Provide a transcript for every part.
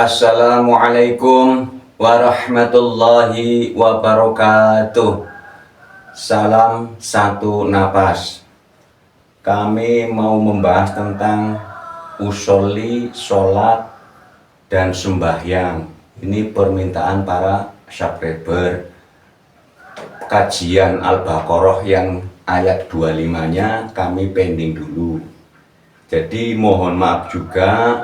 Assalamualaikum warahmatullahi wabarakatuh. Salam satu napas. Kami mau membahas tentang usolli, sholat, dan sembahyang. Ini permintaan para subscriber. Kajian Al-Baqarah yang ayat 25-nya kami pending dulu. Jadi mohon maaf juga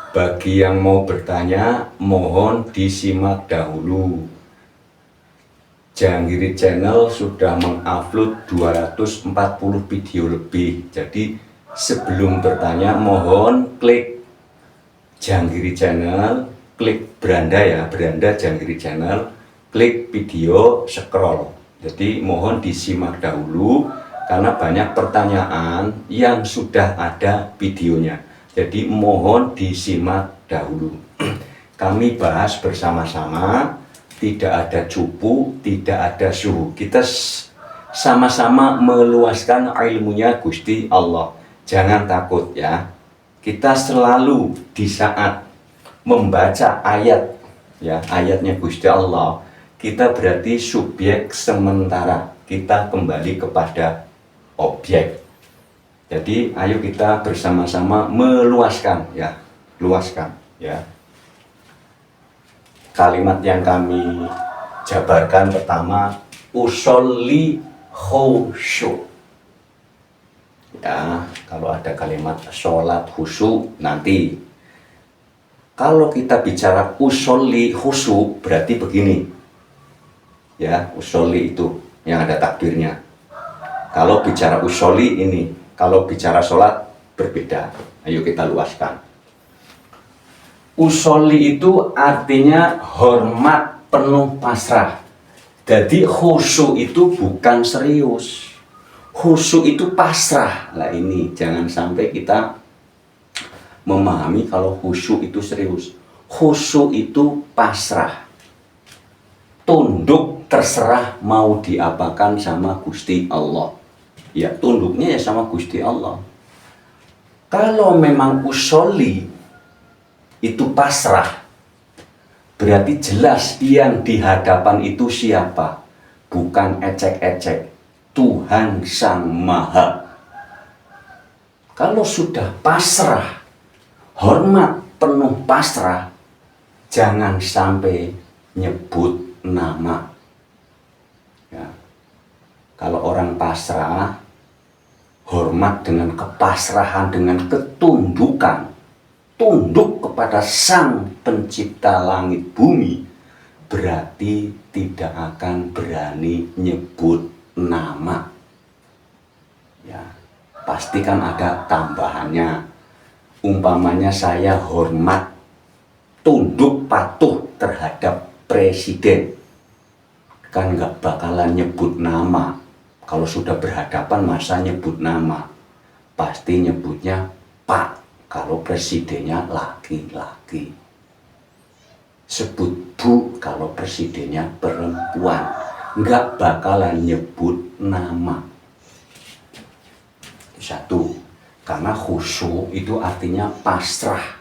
bagi yang mau bertanya, mohon disimak dahulu. Janggiri Channel sudah mengupload 240 video lebih. Jadi sebelum bertanya, mohon klik Janggiri Channel, klik beranda Janggiri Channel, klik video, scroll. Jadi mohon disimak dahulu karena banyak pertanyaan yang sudah ada videonya. Jadi mohon disimak dahulu. Kami bahas bersama-sama, tidak ada cupu, tidak ada suhu. Kita sama-sama meluaskan ilmunya Gusti Allah. Jangan takut ya. Kita selalu di saat membaca ayat ya, ayatnya Gusti Allah, kita berarti subjek sementara. Kita kembali kepada objek. Jadi ayo kita bersama-sama meluaskan ya, luaskan ya. Kalimat yang kami jabarkan pertama, usolli khusyuk. Ya, kalau ada kalimat sholat khusyuk nanti. Kalau kita bicara usolli khusyuk berarti begini. Ya, usolli itu yang ada takdirnya. Kalau bicara usolli ini, kalau bicara sholat berbeda. Ayo kita luaskan. Usolli itu artinya hormat penuh pasrah. Jadi khusyuk itu bukan serius. Khusyuk itu pasrah. Lah ini jangan sampai kita memahami kalau khusyuk itu serius. Khusyuk itu pasrah. Tunduk terserah mau diapakan sama Gusti Allah. Ya tunduknya ya sama Gusti Allah. Kalau memang usolli itu pasrah, berarti jelas yang di hadapan itu siapa? Bukan ecek-ecek, Tuhan Sang Maha. Kalau sudah pasrah, hormat penuh pasrah, jangan sampai nyebut nama. Ya. Kalau orang pasrah, hormat dengan kepasrahan, dengan ketundukan, tunduk kepada Sang Pencipta langit bumi, berarti tidak akan berani nyebut nama. Ya, pasti kan ada tambahannya. Umpamanya saya hormat, tunduk, patuh terhadap presiden, kan nggak bakalan nyebut nama. Kalau sudah berhadapan masa nyebut nama, pasti nyebutnya Pak. Kalau presidennya laki-laki, sebut Bu. Kalau presidennya perempuan, nggak bakalan nyebut nama. Satu, karena khusyuk itu artinya pasrah,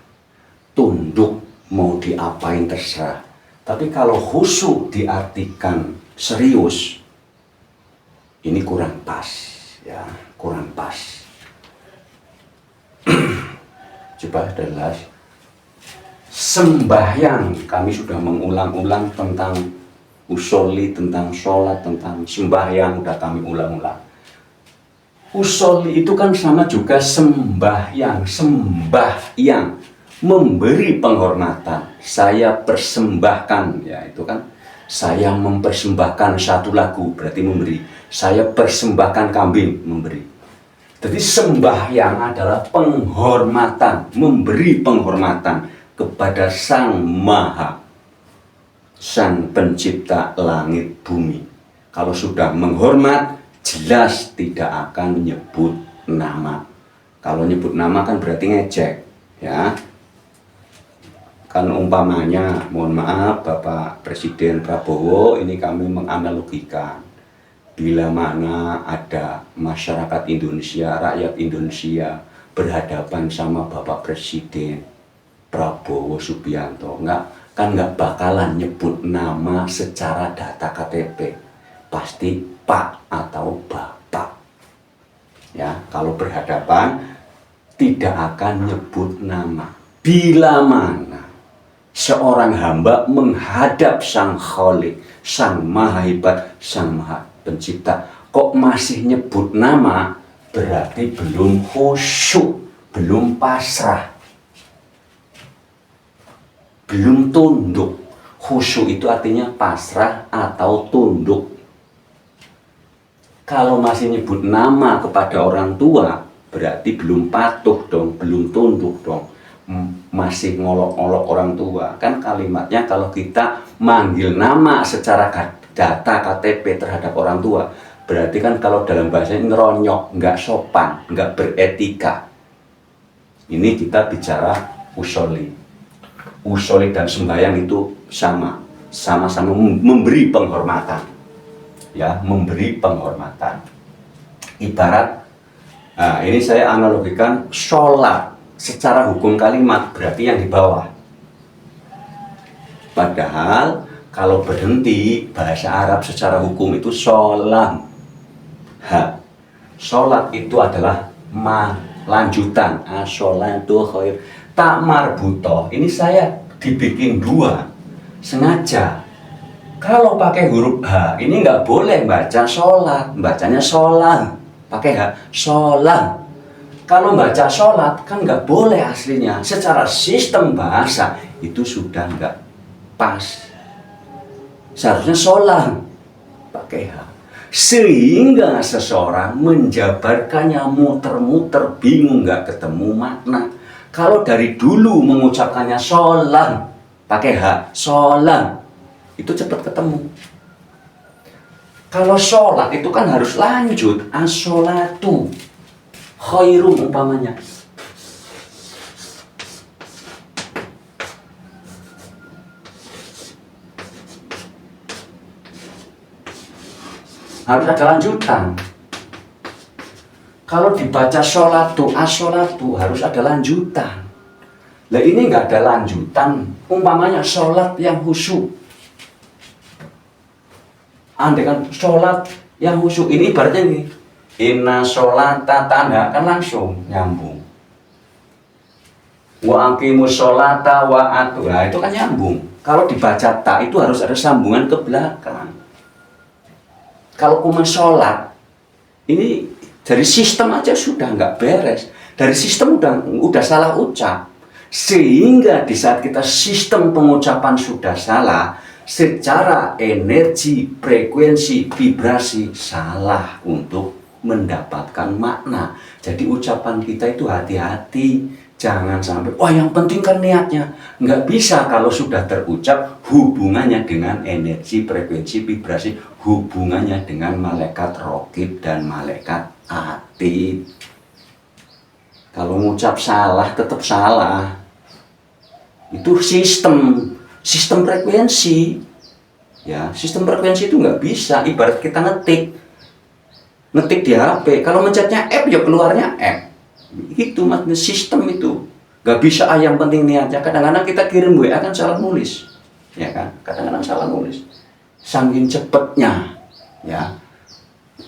tunduk, mau diapain terserah. Tapi kalau khusyuk diartikan serius, ini kurang pas ya, kurang pas. Coba jelas. Sembahyang, kami sudah mengulang-ulang tentang usolli, tentang sholat, tentang sembahyang, sudah kami ulang-ulang. Usolli itu kan sama juga sembahyang, memberi penghormatan. Saya persembahkan, ya itu kan, saya mempersembahkan satu lagu, berarti memberi. Saya persembahkan kambing, memberi. Jadi sembahyang adalah penghormatan, memberi penghormatan kepada Sang Maha, Sang Pencipta langit bumi. Kalau sudah menghormat, jelas tidak akan nyebut nama. Kalau nyebut nama kan berarti ngejek, ya. Kan umpamanya, mohon maaf Bapak Presiden Prabowo, ini kami menganalogikan. Bila mana ada masyarakat Indonesia, rakyat Indonesia berhadapan sama Bapak Presiden Prabowo Prabowo Subianto, nggak bakalan nyebut nama secara data KTP, pasti Pak atau Bapak. Ya, kalau berhadapan tidak akan nyebut nama. Bila mana seorang hamba menghadap Sang Khalik, Sang Maha Hebat, Sang Maha Pencipta, kok masih nyebut nama, berarti belum khusyuk, belum pasrah, belum tunduk. Khusyuk itu artinya pasrah atau tunduk. Kalau masih nyebut nama kepada orang tua, berarti belum patuh dong, belum tunduk dong. Masih ngolok-ngolok orang tua. Kan kalimatnya kalau kita manggil nama secara data KTP terhadap orang tua, berarti kan kalau dalam bahasa ini ngeronyok, nggak sopan, nggak beretika. Ini kita bicara usolli. Usolli dan sembahyang itu sama-sama memberi penghormatan. Ya, memberi penghormatan. Ibarat, nah ini saya analogikan sholat secara hukum kalimat, berarti yang di bawah. Padahal kalau berhenti bahasa Arab secara hukum itu sholat. Sholat itu adalah lanjutan. As-sholatu khair. Tak marbutoh. Ini saya dibikin dua sengaja. Kalau pakai huruf H, ini nggak boleh baca sholat, bacanya sholat, pakai H, sholat. Kalau baca sholat kan nggak boleh aslinya. Secara sistem bahasa itu sudah nggak pas. Seharusnya sholat, pakai H. Sehingga seseorang menjabarkannya muter-muter, bingung, nggak ketemu makna. Kalau dari dulu mengucapkannya sholat, pakai H, sholat, itu cepat ketemu. Kalau sholat itu kan harus lanjut, as-sholatu khairum umpamanya. Harus ada lanjutan. Kalau dibaca sholatu, as-sholatu harus ada lanjutan. Lah ini nggak ada lanjutan, umpamanya sholat yang khusyuk. Andai kan sholat yang khusyuk, ini ibaratnya ini, inna sholata tanda, kan langsung nyambung. Wa aqimus sholata wa atu, nah itu kan nyambung. Kalau dibaca ta itu harus ada sambungan ke belakang. Kalau cuma sholat, ini dari sistem aja sudah nggak beres. Dari sistem udah salah ucap. Sehingga di saat kita sistem pengucapan sudah salah, secara energi, frekuensi, vibrasi salah untuk mendapatkan makna. Jadi ucapan kita itu hati-hati, jangan sampai wah yang penting kan niatnya. Nggak bisa kalau sudah terucap hubungannya dengan energi, frekuensi, vibrasi, hubungannya dengan malaikat raqib dan malaikat atid. Kalau mengucap salah tetap salah. Itu sistem frekuensi, ya sistem frekuensi itu nggak bisa. Ibarat kita ngetik di HP, kalau mencetnya F ya keluarnya F. Itu maksudnya sistem itu nggak bisa. Yang penting niatnya. Kadang-kadang kita kirim WA kan salah nulis, ya kan? Kadang-kadang salah nulis, saking cepetnya, ya.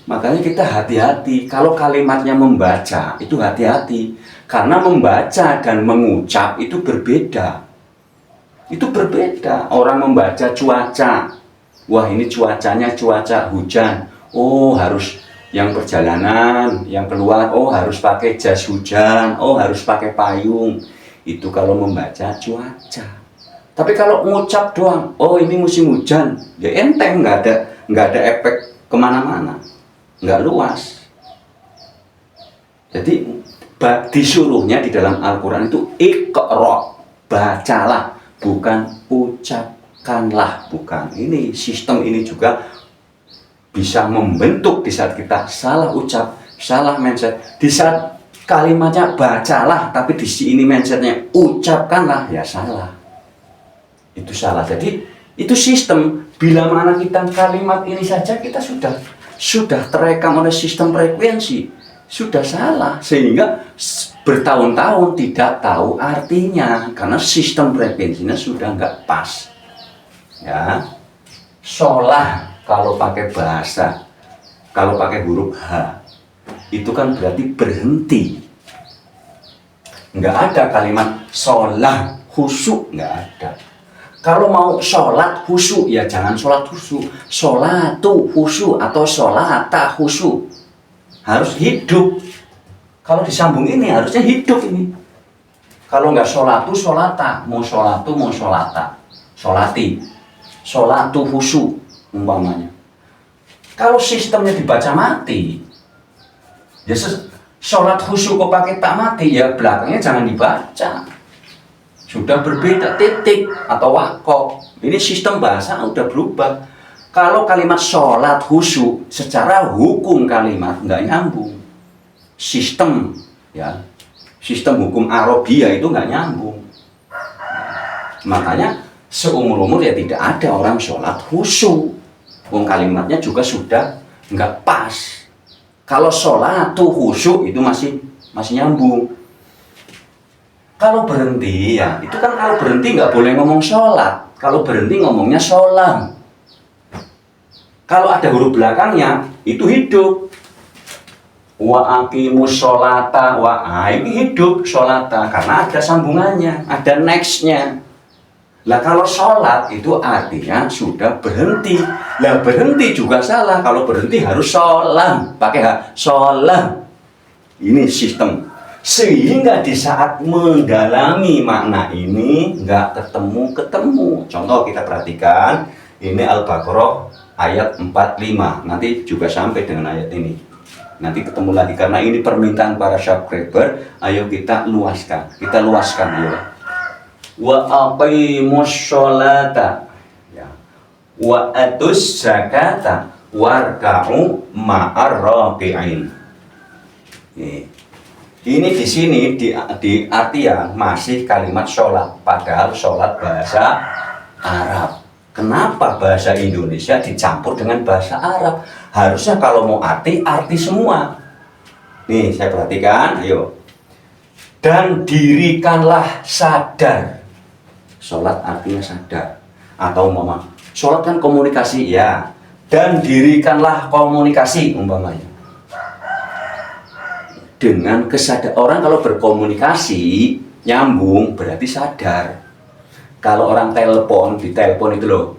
Makanya kita hati-hati. Kalau kalimatnya membaca itu hati-hati, karena membaca dan mengucap itu berbeda. Itu berbeda. Orang membaca cuaca, wah ini cuacanya cuaca hujan, oh harus yang perjalanan, yang keluar, oh harus pakai jas hujan, oh harus pakai payung. Itu kalau membaca cuaca. Tapi kalau ngucap doang, oh ini musim hujan, ya enteng, nggak ada efek kemana-mana, nggak luas. Jadi disuruhnya di dalam Al-Quran itu iqra, bacalah, bukan ucapkanlah, bukan. Ini sistem ini juga bisa membentuk di saat kita salah ucap, salah mindset. Di saat kalimatnya bacalah, tapi di sini mindsetnya ucapkanlah, ya salah. Itu salah. Jadi itu sistem. Bila mana kita kalimat ini saja kita sudah terekam oleh sistem frekuensi, sudah salah. Sehingga bertahun-tahun tidak tahu artinya karena sistem frekuensinya sudah nggak pas. Ya, sholah kalau pakai bahasa, kalau pakai huruf H itu kan berarti berhenti. Nggak ada kalimat sholah khusyuk, nggak ada. Kalau mau sholat khusyuk ya jangan sholat khusyuk, sholatu khusyuk atau sholata khusyuk, harus hidup. Kalau disambung ini harusnya hidup ini. Kalau nggak sholatu sholata, mau sholatu mau sholata, sholati, sholatu khusyuk umpamanya. Kalau sistemnya dibaca mati, ya sholat khusyuk kok pakai tak mati, ya belakangnya jangan dibaca. Sudah berbeda titik atau wakok. Ini sistem bahasa udah berubah. Kalau kalimat sholat khusyuk secara hukum kalimat nggak nyambung. Sistem ya, sistem hukum Arabia itu nggak nyambung. Makanya seumur-umur ya tidak ada orang sholat khusyuk. Kalimatnya juga sudah nggak pas. Kalau sholat tuh khusyuk itu masih nyambung. Kalau berhenti ya, itu kan kalau berhenti nggak boleh ngomong sholat. Kalau berhenti ngomongnya sholam. Kalau ada huruf belakangnya, itu hidup. Wa aqimus sholata, ini hidup sholata. Karena ada sambungannya, ada nextnya. Lah kalau sholat itu artinya sudah berhenti. Lah berhenti juga salah. Kalau berhenti harus sholam. Pakai H, sholam. Ini sistem. Sehingga di saat mendalami makna ini nggak ketemu. Contoh kita perhatikan, ini Al-Baqarah ayat 45. Nanti juga sampai dengan ayat ini. Nanti ketemu lagi karena ini permintaan para subscriber. Ayo kita luaskan. Kita luaskan ya. Wa aqimus sholata ya. Wa atuz zakata warka'u ma'ar raki'in. Ini di sini di artian masih kalimat sholat, padahal sholat bahasa Arab. Kenapa bahasa Indonesia dicampur dengan bahasa Arab? Harusnya kalau mau arti semua. Nih saya perhatikan, ayo. Dan dirikanlah sadar. Sholat artinya sadar. Atau umpama, sholat kan komunikasi ya. Dan dirikanlah komunikasi umpamanya. Dengan kesadaran, orang kalau berkomunikasi nyambung berarti sadar. Kalau orang telepon, di telepon itu loh,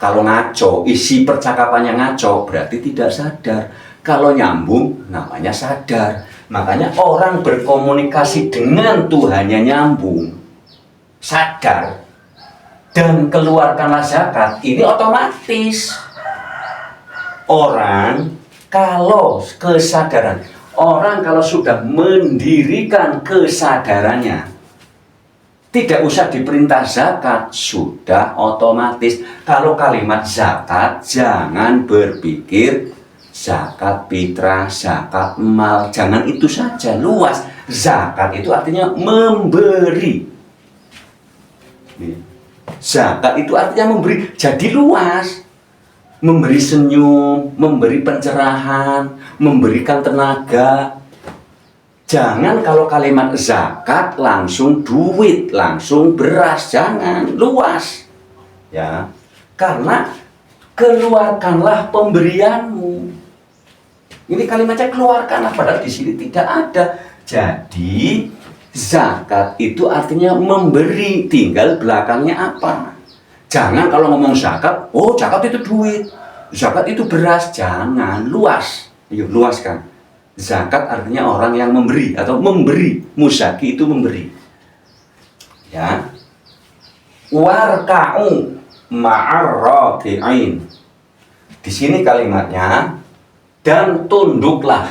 kalau ngaco, isi percakapannya ngaco berarti tidak sadar. Kalau nyambung namanya sadar. Makanya orang berkomunikasi dengan Tuhannya nyambung, sadar, dan keluarkanlah zakat, ini otomatis. Orang kalau kesadaran, orang kalau sudah mendirikan kesadarannya, tidak usah diperintah zakat, sudah otomatis. Kalau kalimat zakat, jangan berpikir zakat fitrah, zakat mal, jangan itu saja, luas. Zakat itu artinya memberi. Zakat itu artinya memberi, jadi luas. Memberi senyum, memberi pencerahan, memberikan tenaga. Jangan kalau kalimat zakat langsung duit, langsung beras, jangan, luas. Ya. Karena keluarkanlah pemberianmu. Ini kalimatnya keluarkanlah, padahal di sini tidak ada. Jadi zakat itu artinya memberi, tinggal belakangnya apa? Jangan kalau ngomong zakat, oh zakat itu duit, zakat itu beras, jangan, luas. Yuk luaskan. Zakat artinya orang yang memberi atau memberi, muzaki itu memberi. Ya. Warka'u ma'ar raki'in. Di sini kalimatnya, dan tunduklah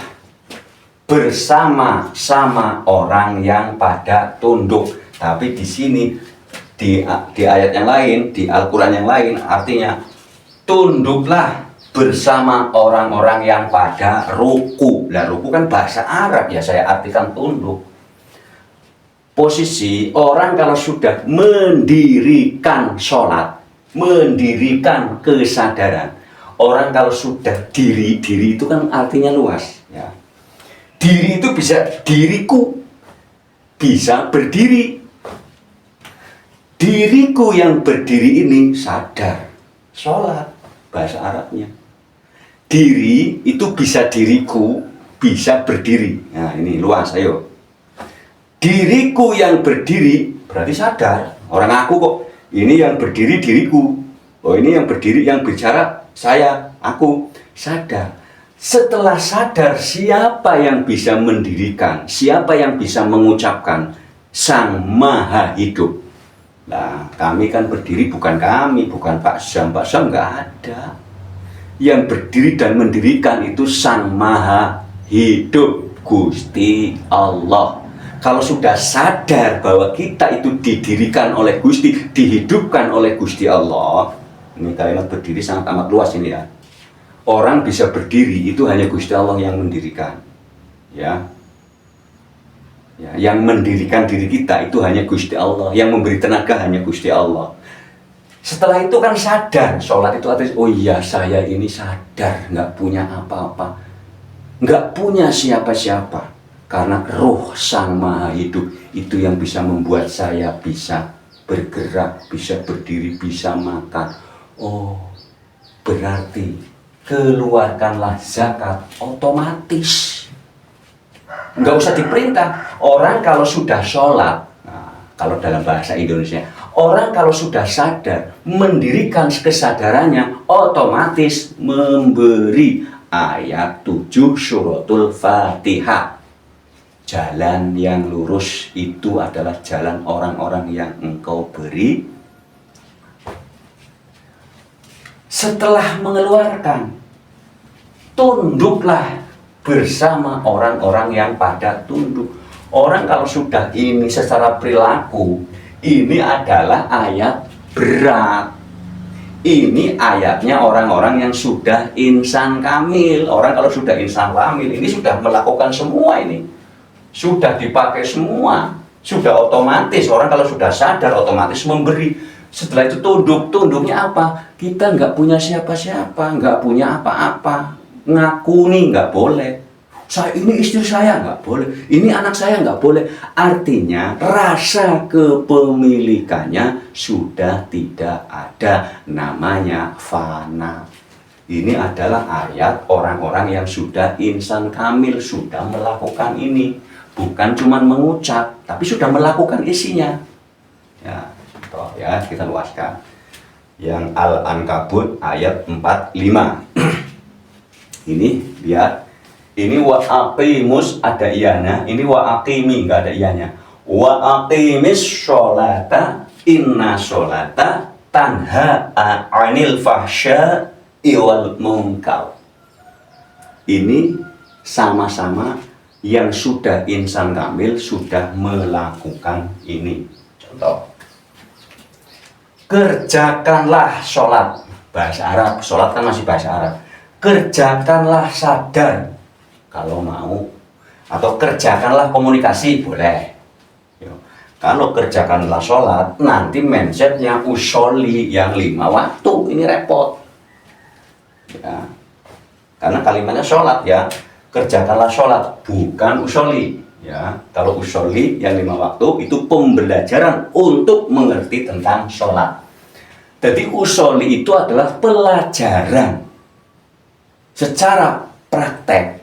bersama-sama orang yang pada tunduk. Tapi di sini di ayat yang lain, di Al-Quran yang lain artinya tunduklah bersama orang-orang yang pada ruku. Nah ruku kan bahasa Arab ya, saya artikan tunduk. Posisi orang kalau sudah mendirikan sholat, mendirikan kesadaran, orang kalau sudah diri itu kan artinya luas ya. Diri itu bisa diriku, bisa berdiri. Diriku yang berdiri ini sadar, sholat bahasa Arabnya. Diri itu bisa diriku, bisa berdiri. Nah ini luas, ayo. Diriku yang berdiri berarti sadar. Orang aku kok, ini yang berdiri diriku. Oh ini yang berdiri, yang bicara saya, aku sadar. Setelah sadar, siapa yang bisa mendirikan, siapa yang bisa mengucapkan Sang Maha Hidup. Nah, kami kan berdiri bukan kami, bukan Pak Sam, nggak ada. Yang berdiri dan mendirikan itu Sang Maha Hidup, Gusti Allah. Kalau sudah sadar bahwa kita itu didirikan oleh Gusti, dihidupkan oleh Gusti Allah, ini kalimat berdiri sangat amat luas ini ya. Orang bisa berdiri itu hanya Gusti Allah yang mendirikan, ya. Yang mendirikan diri kita itu hanya Gusti Allah, yang memberi tenaga hanya Gusti Allah. Setelah itu kan sadar, sholat itu artinya, oh iya saya ini sadar, nggak punya apa-apa, nggak punya siapa-siapa, karena roh Sang Maha Hidup itu yang bisa membuat saya bisa bergerak, bisa berdiri, bisa makan. Oh, berarti keluarkanlah zakat otomatis. Nggak usah diperintah. Orang kalau sudah sholat, nah, kalau dalam bahasa Indonesia, orang kalau sudah sadar, mendirikan kesadarannya, otomatis memberi ayat 7 suratul Fatihah. Jalan yang lurus itu adalah jalan orang-orang yang engkau beri. Setelah mengeluarkan, tunduklah bersama orang-orang yang pada tunduk. Orang kalau sudah ini secara perilaku, ini adalah ayat berat. Ini ayatnya orang-orang yang sudah insan kamil. Orang kalau sudah insan kamil, ini sudah melakukan semua ini. Sudah dipakai semua. Sudah otomatis, orang kalau sudah sadar otomatis memberi. Setelah itu tunduk. Tunduknya apa? Kita nggak punya siapa-siapa, nggak punya apa-apa. Ngaku nih nggak boleh, saya ini istri saya nggak boleh, ini anak saya nggak boleh. Artinya rasa kepemilikannya sudah tidak ada, namanya fana. Ini adalah ayat orang-orang yang sudah insan kamil, sudah melakukan ini, bukan cuma mengucap tapi sudah melakukan isinya. Ya, toh ya, kita luaskan yang Al-Ankabut ayat 45. Ini lihat, ini wa aqimus ada iyanya, ini wa aqimi nggak ada iyanya. Wa aqimis sholata, inna sholata tanha anil fahsya'i wal munkar. Ini sama-sama yang sudah insan kamil sudah melakukan ini. Contoh, kerjakanlah sholat, bahasa Arab, sholat kan masih bahasa Arab. Kerjakanlah sadar kalau mau, atau kerjakanlah komunikasi boleh. Kalau kerjakanlah sholat, nanti mindsetnya usolli yang 5 waktu, ini repot ya. Karena kalimatnya sholat ya, kerjakanlah sholat bukan usolli ya. Kalau usolli yang 5 waktu itu pembelajaran untuk mengerti tentang sholat. Jadi usolli itu adalah pelajaran secara praktek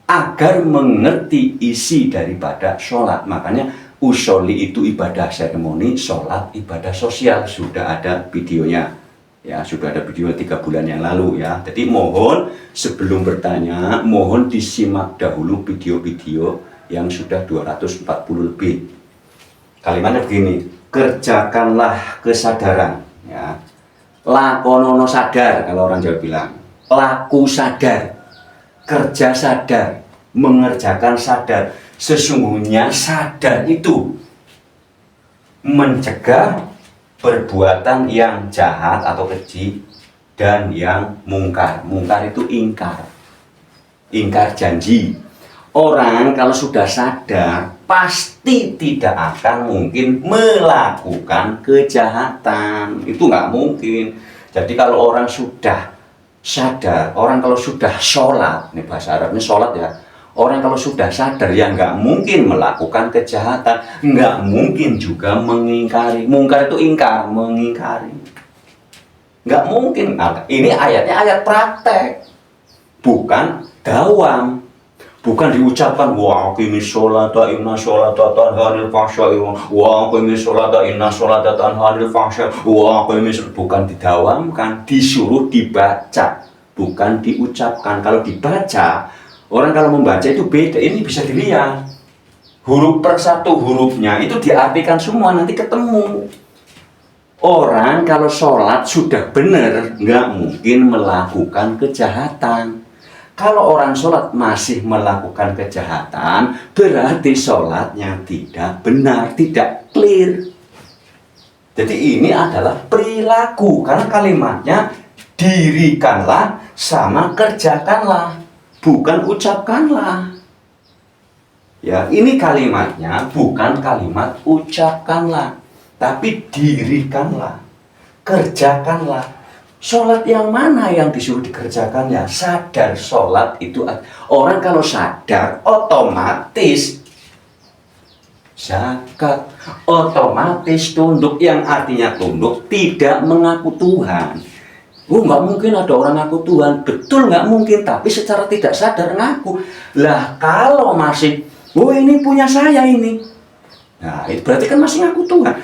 agar mengerti isi daripada sholat. Makanya usolli itu ibadah seremoni, sholat ibadah sosial. Sudah ada videonya ya, sudah ada video 3 bulan yang lalu ya. Jadi mohon sebelum bertanya, mohon disimak dahulu video-video yang sudah 240 lebih. Kalimatnya begini, kerjakanlah kesadaran ya. Lakonono sadar kalau orang Jawa bilang. Laku sadar, kerja sadar, mengerjakan sadar. Sesungguhnya sadar itu mencegah perbuatan yang jahat atau keji dan yang mungkar. Mungkar itu ingkar, ingkar janji. Orang kalau sudah sadar pasti tidak akan mungkin melakukan kejahatan. Itu nggak mungkin. Jadi kalau orang sudah sadar, orang kalau sudah sholat, ini bahasa Arabnya sholat ya, Orang kalau sudah sadar ya nggak mungkin melakukan kejahatan, nggak mungkin juga mengingkari. Mungkar itu ingkar, mengingkari. Nggak mungkin. Nah, ini ayatnya ayat praktek, bukan dawam. Bukan diucapkan wa aqimis sholata inna sholata tanha 'anil fahsya'i wa aqimis sholata inna sholata tanha 'anil fahsya'i wa aqimis, bukan didawamkan, disuruh dibaca, bukan diucapkan. Kalau dibaca, orang kalau membaca itu beda, ini bisa dilihat. Huruf per satu hurufnya itu diartikan semua, nanti ketemu. Orang kalau sholat sudah benar, nggak mungkin melakukan kejahatan. Kalau orang sholat masih melakukan kejahatan, berarti sholatnya tidak benar, tidak clear. Jadi ini adalah perilaku, karena kalimatnya dirikanlah sama kerjakanlah, bukan ucapkanlah. Ya, ini kalimatnya bukan kalimat ucapkanlah, tapi dirikanlah, kerjakanlah. Sholat yang mana yang disuruh dikerjakan ya? Sadar sholat itu. Orang kalau sadar otomatis zakat, otomatis tunduk, yang artinya tunduk tidak mengaku Tuhan. Nggak mungkin ada orang ngaku Tuhan, betul nggak mungkin, tapi secara tidak sadar ngaku. Lah kalau masih, ini punya saya ini, nah itu berarti kan masih ngaku Tuhan.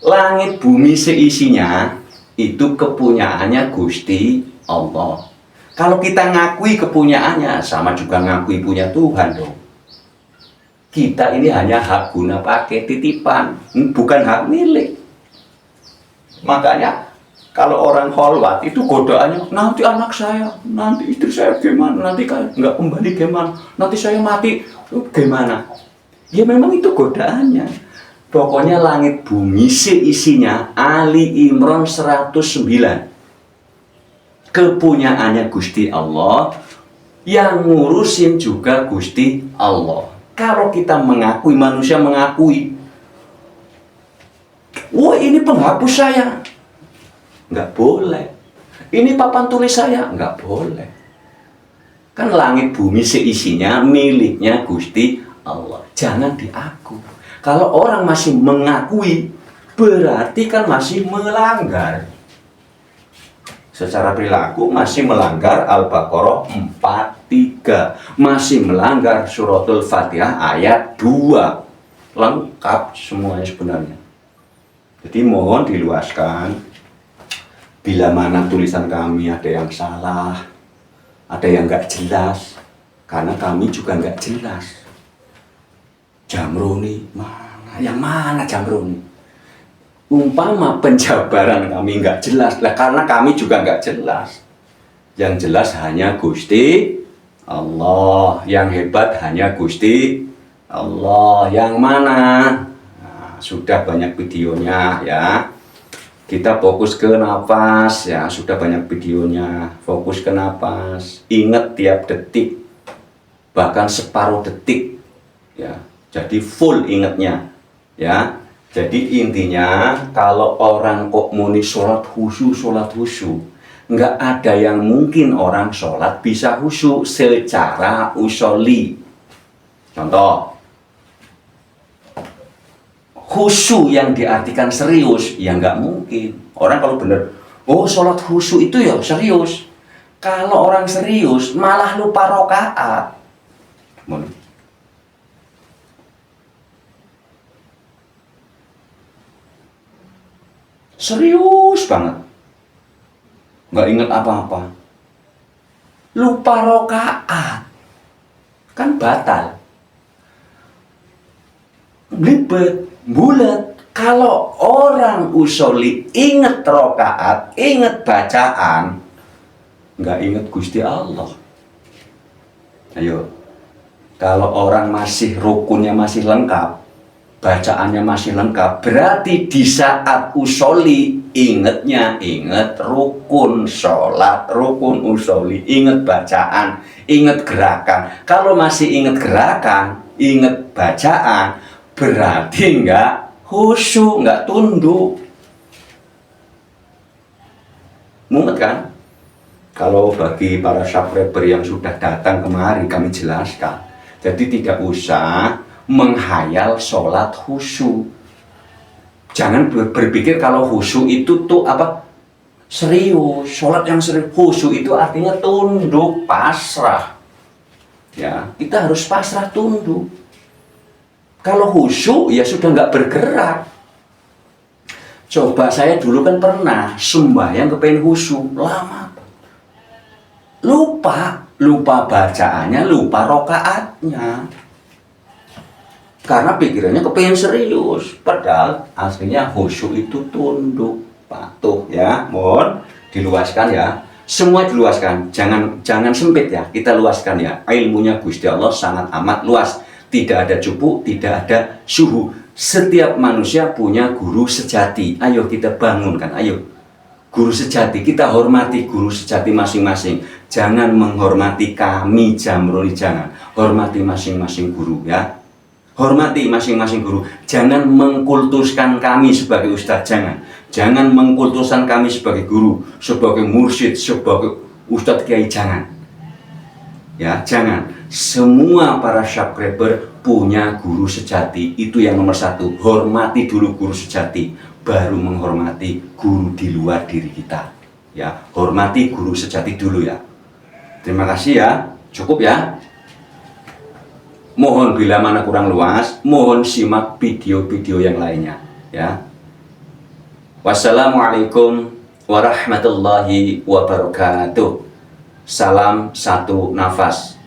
Langit bumi seisinya itu kepunyaannya Gusti Allah. Kalau kita ngakui kepunyaannya, sama juga ngakui punya Tuhan dong. Kita ini hanya hak guna pakai titipan, bukan hak milik. Makanya kalau orang kholwat itu godaannya, nanti anak saya, nanti istri saya gimana, nanti nggak kembali gimana, nanti saya mati gimana. Ya memang itu godaannya. Pokoknya langit bumi seisinya, Ali Imran 109. Kepunyaannya Gusti Allah, yang ngurusin juga Gusti Allah. Kalau kita mengakui, manusia mengakui, ini penghapus saya, nggak boleh. Ini papan tulis saya, nggak boleh. Kan langit bumi seisinya miliknya Gusti Allah, jangan diaku. Kalau orang masih mengakui, berarti kan masih melanggar. Secara perilaku masih melanggar Al-Baqarah 43, masih melanggar Suratul Fatihah ayat 2. Lengkap semuanya sebenarnya. Jadi mohon diluaskan. Bila mana tulisan kami ada yang salah, ada yang nggak jelas, karena kami juga nggak jelas. Jamroni mana? Yang mana Jamroni? Umpama penjabaran kami nggak jelas, lah karena kami juga nggak jelas. Yang jelas hanya Gusti Allah. Yang hebat hanya Gusti Allah. Yang mana? Nah, sudah banyak videonya ya. Kita fokus ke nafas ya, sudah banyak videonya. Fokus ke nafas. Ingat tiap detik, bahkan separuh detik ya. Jadi full ingatnya ya. Jadi intinya kalau orang kok muni sholat khusyuk, nggak ada yang mungkin orang sholat bisa khusyuk secara usoli. Contoh, khusyuk yang diartikan serius, ya nggak mungkin. Orang kalau bener, sholat khusyuk itu ya serius. Kalau orang serius malah lupa rokaat. Serius banget, nggak inget apa-apa, lupa rokaat, kan batal, libet, bulat. Kalau orang usoli inget rokaat, inget bacaan, nggak inget Gusti Allah. Ayo, kalau orang masih rukunnya masih lengkap, bacaannya masih lengkap, berarti di saat usoli ingetnya inget rukun sholat, rukun usoli, inget bacaan, inget gerakan. Kalau masih inget gerakan, inget bacaan, berarti nggak khusyuk, nggak tunduk. Mumet kan? Kalau bagi para subscriber yang sudah datang kemari, kami jelaskan. Jadi tidak usah menghayal sholat khusyuk. Jangan berpikir kalau khusyuk itu tuh apa, serius. Sholat yang serius, khusyuk itu artinya tunduk, pasrah. Ya, kita harus pasrah, tunduk. Kalau khusyuk ya sudah nggak bergerak. Coba saya dulu kan pernah sembahyang kepengen khusyuk, lama. Lupa bacaannya, lupa rokaatnya. Karena pikirannya kepengen serius. Padahal aslinya khusyuk itu tunduk, patuh ya. Mohon diluaskan ya. Semua diluaskan, jangan sempit ya. Kita luaskan ya. Ilmunya Gusti Allah sangat amat luas. Tidak ada cupu, tidak ada suhu. Setiap manusia punya guru sejati. Ayo kita bangunkan, ayo. Guru sejati, kita hormati guru sejati masing-masing. Jangan menghormati kami Jamroni, jangan. Hormati masing-masing guru ya. Hormati masing-masing guru. Jangan mengkultuskan kami sebagai ustadz, jangan. Jangan mengkultuskan kami sebagai guru, sebagai mursyid, sebagai ustadz kiai, jangan. Ya, jangan. Semua para subscriber punya guru sejati. Itu yang nomor satu. Hormati dulu guru sejati, baru menghormati guru di luar diri kita. Ya, hormati guru sejati dulu ya. Terima kasih ya. Cukup ya. Mohon bila mana kurang luas, mohon simak video-video yang lainnya ya. Wassalamualaikum warahmatullahi wabarakatuh. Salam satu nafas.